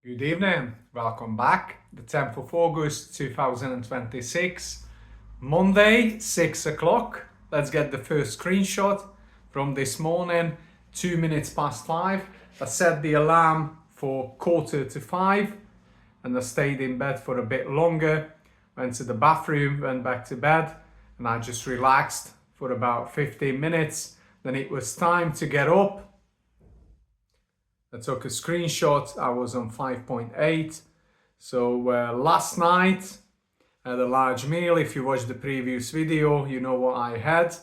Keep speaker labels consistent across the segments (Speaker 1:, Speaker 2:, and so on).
Speaker 1: Good evening, welcome back. The 10th of August 2026, Monday, 6 o'clock. Let's get the first screenshot from this morning, 2 minutes past 5. I set the alarm for 4:45 and I stayed in bed for a bit longer. Went to the bathroom, went back to bed, and I just relaxed for about 15 minutes. Then it was time to get up. I took a screenshot. I was on 5.8. So last night I had a large meal. If you watched the previous video, you know what I had.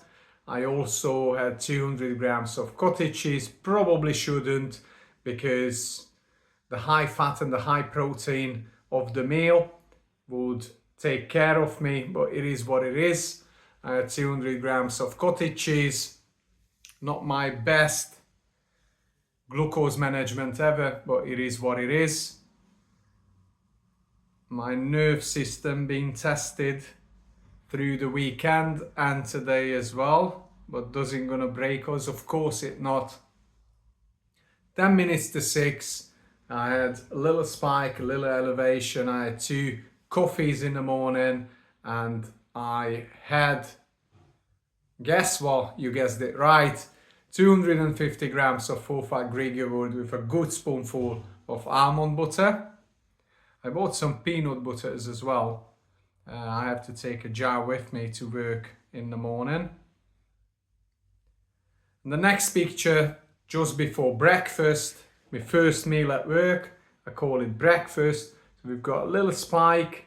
Speaker 1: I also had 200 grams of cottage cheese. Probably shouldn't, because the high fat and the high protein of the meal would take care of me, but it is what it is. I had 200 grams of cottage cheese. Not my best glucose management ever, but it is what it is. My nerve system being tested through the weekend and today as well, but doesn't gonna break us, of course it not. 10 minutes to 6, I had a little spike, a little elevation. I had 2 coffees in the morning, and I had, guess what, you guessed it right, 250 grams of full fat Greek yogurt with a good spoonful of almond butter. I bought some peanut butters as well. I have to take a jar with me to work in the morning. And the next picture, just before breakfast, my first meal at work. I call it breakfast. So we've got a little spike.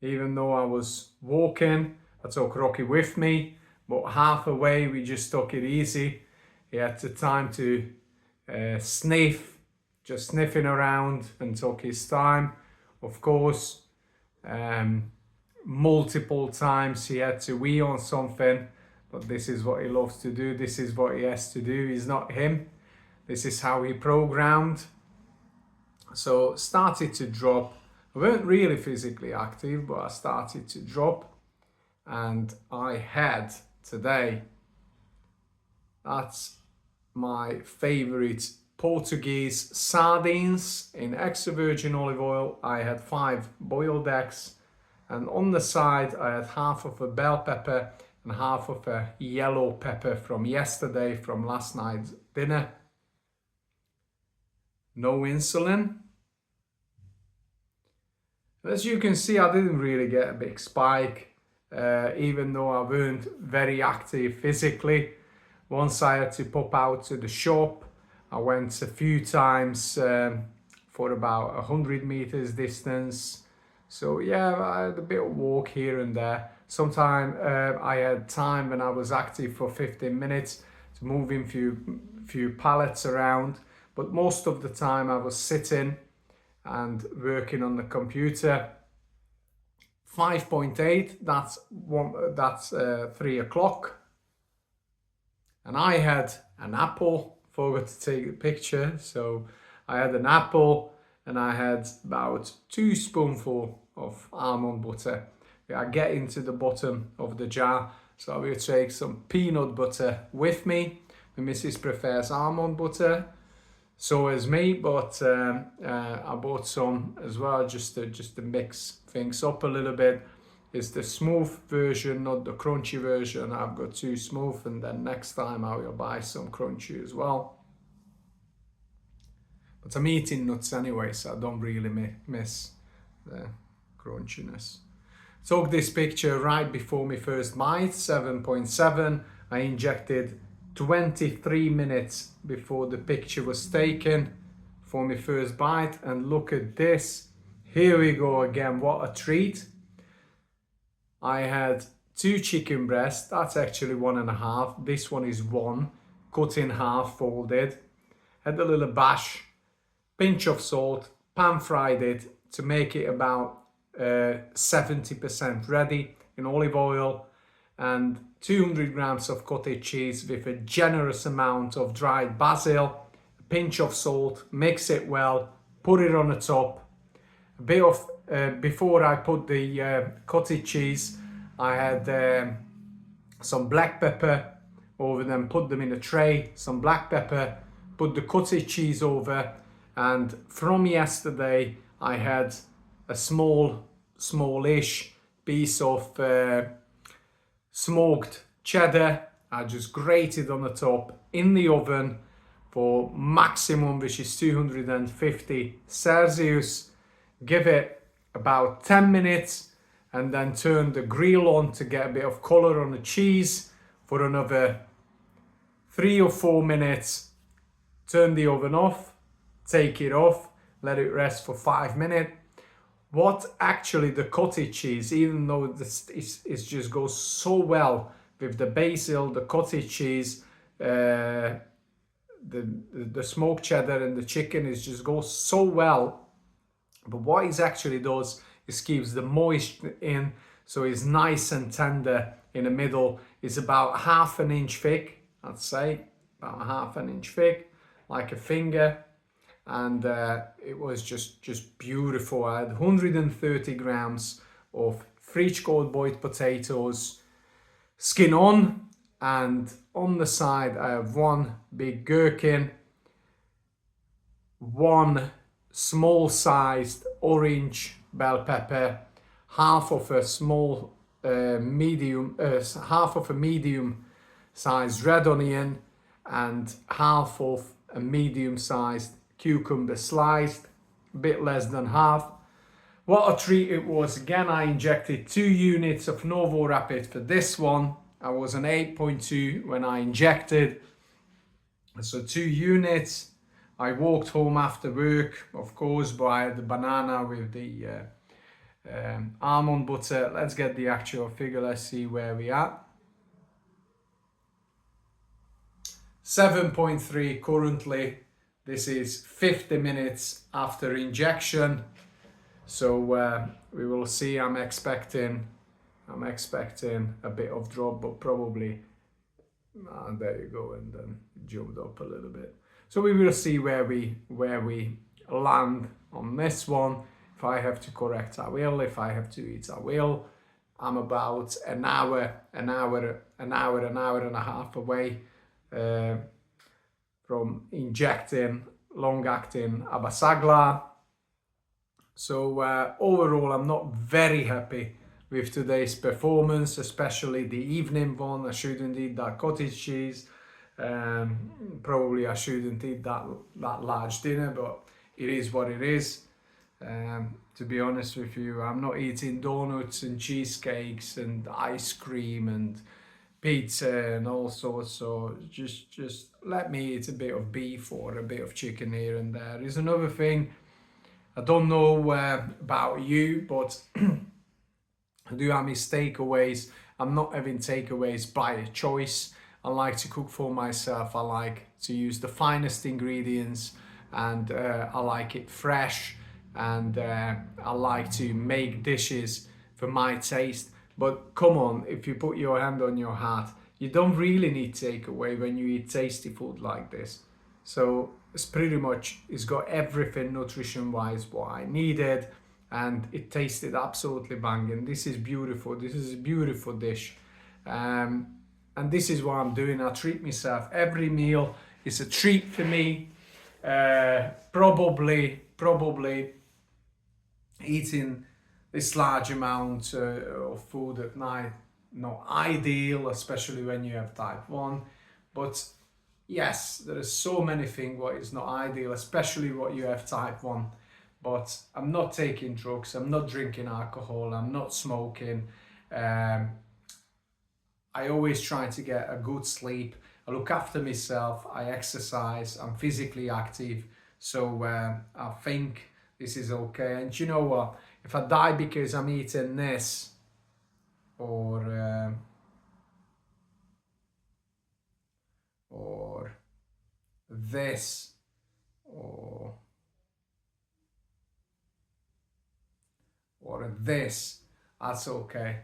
Speaker 1: Even though I was walking, I took Rocky with me. But half away, we just took it easy. He had the time to sniff, just sniffing around, and took his time. Of course, multiple times he had to wee on something, but this is what he loves to do. This is what he has to do. He's not him. This is how he programmed. So started to drop. I weren't really physically active, but I started to drop. And I had today, that's my favorite Portuguese sardines in extra virgin olive oil. I had 5 boiled eggs, and on the side I had half of a bell pepper and half of a yellow pepper from yesterday, from last night's dinner. No insulin. As you can see, I didn't really get a big spike. Even though I weren't very active physically. Once I had to pop out to the shop, I went a few times for about 100 meters distance. So yeah, I had a bit of walk here and there. Sometimes I had time when I was active for 15 minutes to move in few pallets around, but most of the time I was sitting and working on the computer. 5.8, that's 3 o'clock. And I had an apple, forgot to take a picture. So I had an apple and I had about 2 spoonfuls of almond butter. I get into the bottom of the jar, so I will take some peanut butter with me. The missus prefers almond butter, so as me, but I bought some as well, just to mix things up a little bit. It's the smooth version, not the crunchy version. I've got 2 smooth, and then next time I will buy some crunchy as well. But I'm eating nuts anyway, so I don't really miss the crunchiness. Took this picture right before my first bite, 7.7. I injected 23 minutes before the picture was taken for my first bite, and look at this. Here we go again, what a treat. I had 2 chicken breasts, that's actually 1.5. This one is 1, cut in half, folded. Had a little bash, pinch of salt, pan fried it to make it about 70% ready in olive oil, and 200 grams of cottage cheese with a generous amount of dried basil, a pinch of salt, mix it well, put it on the top. A bit of, before I put the cottage cheese, I had some black pepper over them, put them in a tray, some black pepper, put the cottage cheese over, And from yesterday, I had a smallish piece of smoked cheddar. I just grated on the top in the oven for maximum, which is 250 Celsius. Give it about 10 minutes and then turn the grill on to get a bit of color on the cheese for another 3 or 4 minutes. Turn the oven off, take it off, let it rest for 5 minutes. What actually the cottage cheese, even though this it just goes so well with the basil, the cottage cheese, the smoked cheddar and the chicken, is just goes so well. But what it actually does is keeps the moisture in, so it's nice and tender in the middle. It's about ½ an inch thick, I'd say, about ½ an inch thick, like a finger. And it was just beautiful. I had 130 grams of French cold boiled potatoes, skin on, and on the side I have one big gherkin, one small sized orange bell pepper, half of a medium sized red onion, and half of a medium sized cucumber sliced, a bit less than half. What a treat it was. Again, I injected 2 units of Novo Rapid for this one. I was an 8.2 when I injected, so 2 units. I walked home after work, of course, but I had the banana with the almond butter. Let's get the actual figure. Let's see where we are. 7.3 currently. This is 50 minutes after injection, so we will see. I'm expecting a bit of drop, but probably there you go, and then jumped up a little bit. So we will see where we land on this one. If I have to correct, I will. If I have to eat, I will. I'm about an hour and a half away from injecting long-acting Abasagla. So overall, I'm not very happy with today's performance, especially the evening one. I shouldn't eat that cottage cheese. Probably I shouldn't eat that large dinner, but it is what it is. To be honest with you, I'm not eating donuts and cheesecakes and ice cream and pizza and all sorts, so just let me eat a bit of beef or a bit of chicken here and there. Is another thing. I don't know about you, but I do have my takeaways. I'm not having takeaways by choice. I like to cook for myself. I like to use the finest ingredients, and I like it fresh, and I like to make dishes for my taste. But come on, if you put your hand on your heart, you don't really need takeaway when you eat tasty food like this. So it's pretty much, it's got everything nutrition-wise what I needed, and it tasted absolutely banging. This is beautiful. This is a beautiful dish. And this is what I'm doing. I treat myself. Every meal is a treat for me. Probably eating this large amount of food at night, not ideal, especially when you have type 1. But yes, there are so many things what is not ideal, especially what you have type 1. But I'm not taking drugs, I'm not drinking alcohol, I'm not smoking. I always try to get a good sleep. I look after myself, I exercise, I'm physically active. So I think this is okay. And you know what? If I die because I'm eating this, or this, or this, that's okay.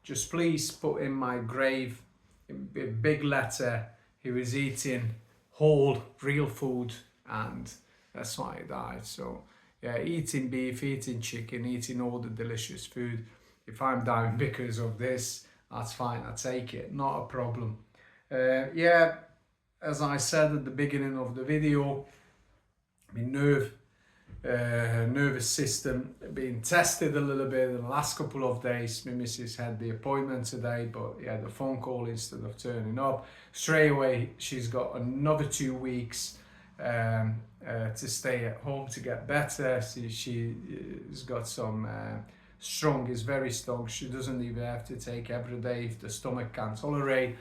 Speaker 1: Just please put in my grave, in big letter, he was eating whole, real food, and that's why he died. So yeah, eating beef, eating chicken, eating all the delicious food. If I'm dying because of this, that's fine, I take it, not a problem. Yeah, as I said at the beginning of the video, my nerve nervous system being tested a little bit in the last couple of days. My missus had the appointment today, but yeah, the phone call instead of turning up. Straight away, she's got another 2 weeks to stay at home to get better. She's got some strong, is very strong. She doesn't even have to take every day if the stomach can't tolerate.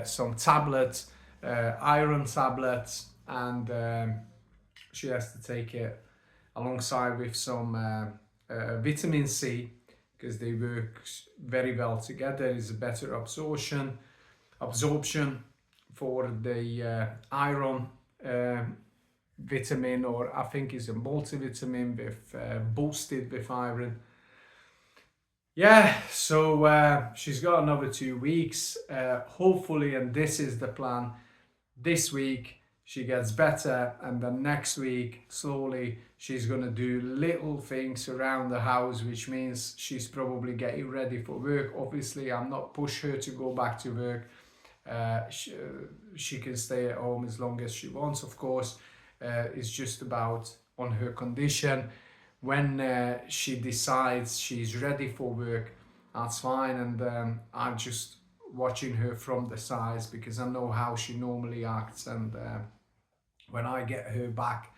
Speaker 1: Some tablets, iron tablets, and she has to take it alongside with some vitamin C, because they work very well together. It's a better absorption for the iron vitamin, or I think it's a multivitamin with boosted with iron. Yeah, so she's got another 2 weeks, hopefully, and this is the plan. This week she gets better, and then next week slowly she's gonna do little things around the house, which means she's probably getting ready for work. Obviously, I'm not push her to go back to work. She can stay at home as long as she wants, of course. It's just about on her condition. When she decides she's ready for work, that's fine, and I'm just watching her from the sides, because I know how she normally acts, and when I get her back,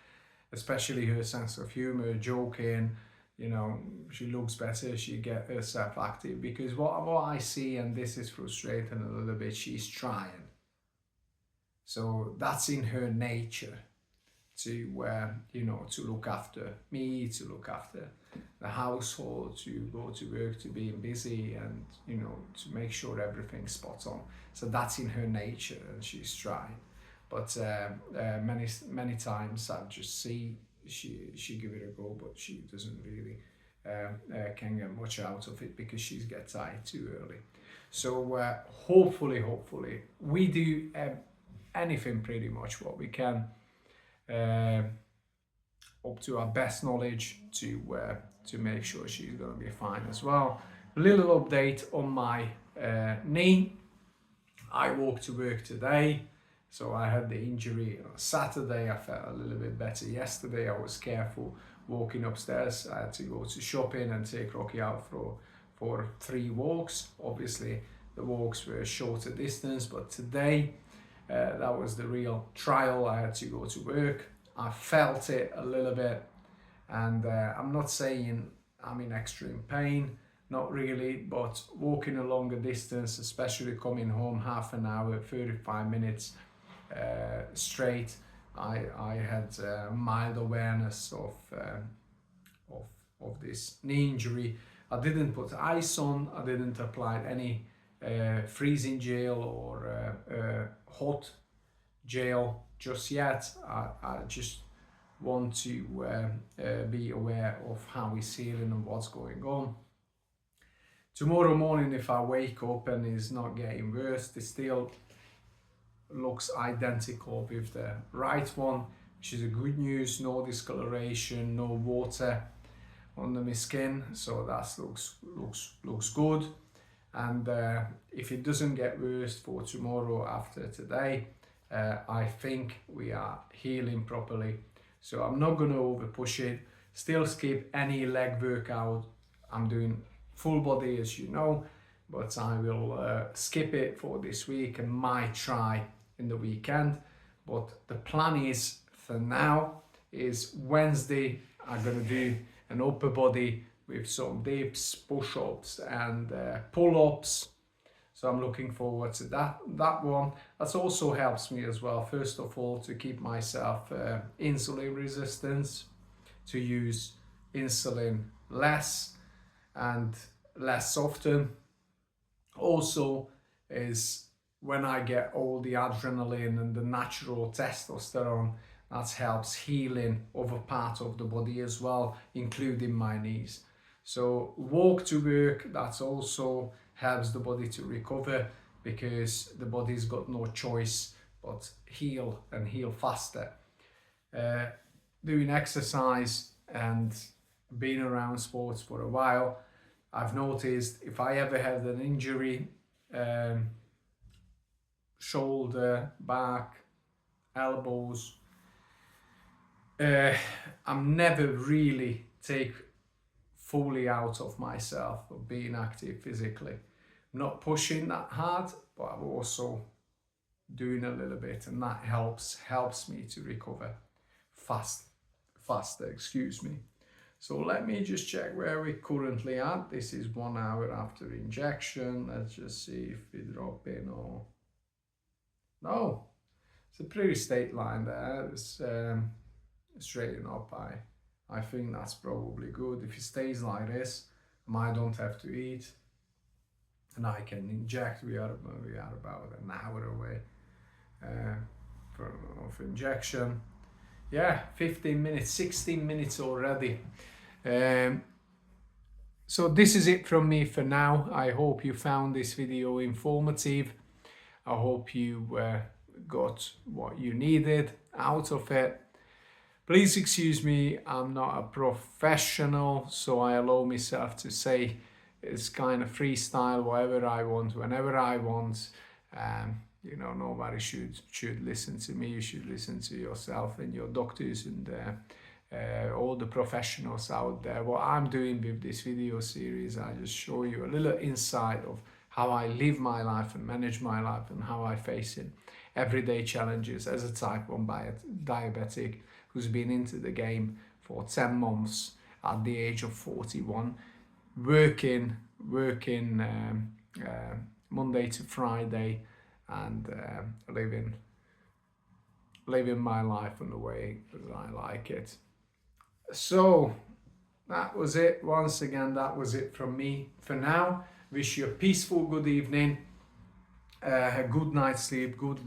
Speaker 1: especially her sense of humor, joking, you know, she looks better, she get herself active, because what I see, and this is frustrating a little bit, she's trying. So that's in her nature to you know, to look after me, to look after the household, to go to work, to being busy, and you know, to make sure everything's spot on. So that's in her nature, and she's trying. But many times I just see she give it a go, but she doesn't really can get much out of it, because she gets tired too early. So hopefully we do anything pretty much what we can, up to our best knowledge, to make sure she's gonna be fine as well. A little update on my knee. I walked to work today. So I had the injury on Saturday. I felt a little bit better yesterday. I was careful walking upstairs. I had to go to shopping and take Rocky out for 3 walks. Obviously, the walks were a shorter distance, but today that was the real trial. I had to go to work. I felt it a little bit, and I'm not saying I'm in extreme pain, not really, but walking a longer distance, especially coming home half an hour, 35 minutes, straight, I had mild awareness of this knee injury. I didn't put ice on. I didn't apply any freezing gel or hot gel just yet. I just want to be aware of how he's healing and what's going on. Tomorrow morning, if I wake up and it's not getting worse, it still looks identical with the right one, which is a good news. No discoloration, no water under my skin, so that looks good. And if it doesn't get worse for tomorrow after today, I think we are healing properly. So I'm not going to over push it. Still skip any leg workout. I'm doing full body, as you know, but I will skip it for this week and might try in the weekend. But the plan is, for now, is Wednesday I'm going to do an upper body with some dips, push-ups and pull-ups. So I'm looking forward to that one. That also helps me as well, first of all, to keep myself insulin resistance, to use insulin less and less often. Also is when I get all the adrenaline and the natural testosterone, that helps healing other parts of the body as well, including my knees. So walk to work, that also helps the body to recover, because the body's got no choice but heal and heal faster. Doing exercise and being around sports for a while, I've noticed if I ever had an injury, shoulder, back, elbows, I'm never really take fully out of myself of being active physically. I'm not pushing that hard, but I'm also doing a little bit, and that helps me to recover faster, excuse me. So let me just check where we're currently at. This is 1 hour after injection. Let's just see if we drop in or no. It's a pretty straight line there. It's straighten up. I think that's probably good. If it stays like this, I don't have to eat, and I can inject. We are about an hour away of injection. Yeah, 15 minutes, 16 minutes already. So this is it from me for now. I hope you found this video informative. I hope you got what you needed out of it. Please excuse me, I'm not a professional, so I allow myself to say it's kind of freestyle, whatever I want, whenever I want. You know, nobody should listen to me. You should listen to yourself and your doctors and all the professionals out there. What I'm doing with this video series, I just show you a little insight of how I live my life and manage my life and how I face it. Everyday challenges as a type 1 diabetic who's been into the game for 10 months at the age of 41, working Monday to Friday, and living my life in the way that I like it. So that was it. Once again, that was it from me for now. Wish you a peaceful good evening, a good night's sleep, good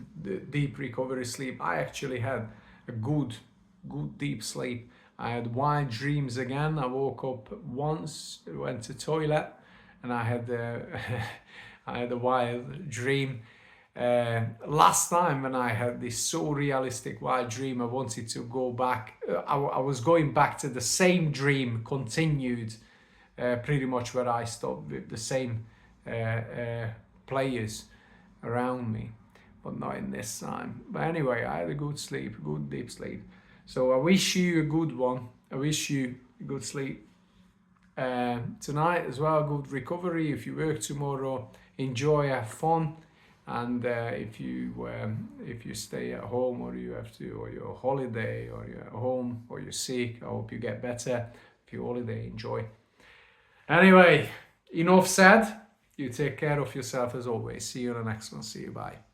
Speaker 1: deep recovery sleep. I actually had a good deep sleep. I had wild dreams again. I woke up once, went to toilet, and I had a wild dream. Last time when I had this so realistic wild dream, I wanted to go back. I was going back to the same dream, continued pretty much where I stopped, with the same players around me, but not in this time. But anyway, I had a good sleep, good deep sleep. So I wish you a good one. I wish you a good sleep tonight as well. Good recovery. If you work tomorrow, enjoy, have fun. And if you stay at home, or you have to, or you're on holiday, or you're at home, or you're sick, I hope you get better. If you're on holiday, enjoy. Anyway, enough said. You take care of yourself as always. See you on the next one. See you. Bye.